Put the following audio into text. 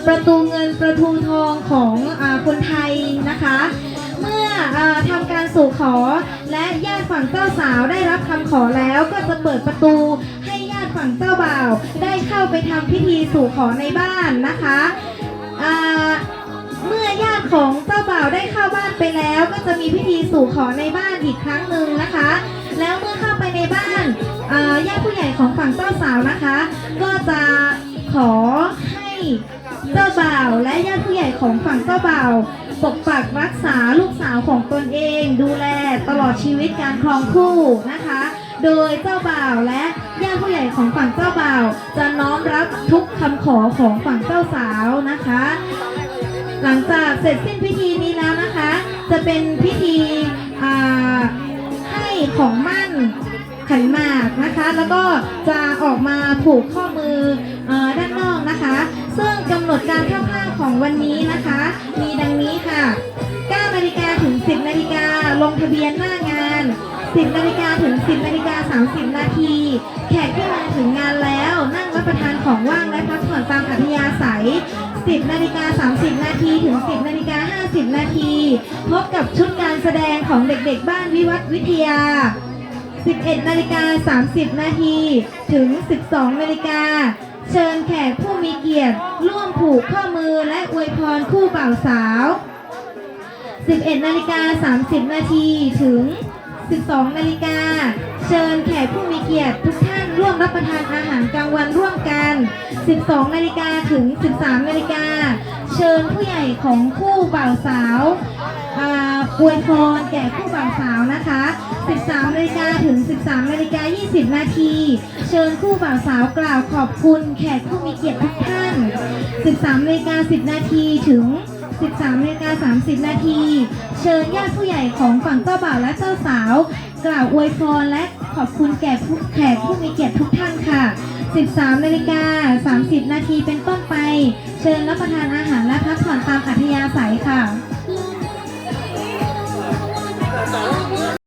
ประตูเงินประตูทองของคนไทยนะคะเมื่อทำการสู่ขอและญาติฝั่งเจ้าสาวได้รับคำขอแล้วก็จะเปิดประตูให้ญาติฝั่งเจ้าบ่าวได้เข้าไปทำพิธีสู่ขอในบ้านนะคะเมื่อญาติของเจ้าบ่าวได้เข้าบ้านไปแล้วก็จะมีพิธีสู่ขอในบ้านอีกครั้งหนึ่งนะคะแล้วเมื่อเข้าไปในบ้านญาติผู้ใหญ่ของฝั่งเจ้าสาวนะคะก็จะขอให้เจ้าบ่าวและญาติผู้ใหญ่ของฝั่งเจ้าบ่าวปกปักรักษาลูกสาวของตนเองดูแลตลอดชีวิตการครองคู่นะคะโดยเจ้าบ่าวและญาติผู้ใหญ่ของฝั่งเจ้าบ่าวจะน้อมรับทุกคำขอของฝั่งเจ้าสาวนะคะหลังจากเสร็จสิ้นพิธีนี้แล้วนะคะจะเป็นพิธีให้ของมั่นขันหมากนะคะแล้วก็จะออกมาผูกข้อมือด้านนอกนะคะซึ่งกำหนดการคร่าวๆของวันนี้นะคะมีดังนี้ค่ะ 9 นาฬิกาถึง 10 นาฬิกาลงทะเบียนหน้างาน 10 นาฬิกาถึง 10 นาฬิกา 30 นาทีแขกที่มาถึงงานแล้วนั่งรับประทานของว่างและพักผ่อนตามอัธยาศัย 10 นาฬิกา 30 นาทีถึง 10 นาฬิกา 50 นาทีพบกับชุดการแสดงของเด็กๆบ้านวิวัฒน์วิทยา 11 นาฬิกา 30 นาทีถึง 12 นาฬิกาเชิญแขกผู้มีเกียรติร่วมผูกข้อมือและอวยพรคู่บ่าวสาว 11 นาฬิกา 30 นาทีถึง 12 นาฬิกาเชิญแขกผู้มีเกียรติทุกท่านร่วมรับประทานอาหารกลางวันร่วมกัน 12 นาฬิกาถึง 13 นาฬิกาเชิญผู้ใหญ่ของคู่บ่าวสาวอวยพรแก่คู่บ่าวสาวนะคะ 13 นาฬิกาถึง 13 นาฬิกา 20 นาทีเชิญคู่บ่าวสาวกล่าวขอบคุณแขกผู้มีเกียรติทุกท่าน 13 นาฬิกา 10 นาทีถึง 13 นาฬิกา 30 นาทีเชิญญาติผู้ใหญ่ของฝั่งเจ้าบ่าวและเจ้าสาวกล่าวอวยพรและขอบคุณแก่แขกผู้มีเกียรติทุกท่านค่ะ 13 นาฬิกา 30 นาทีเป็นต้นไปเชิญรับประทานอาหารและพักผ่อนตามอัธยาศัยค่ะ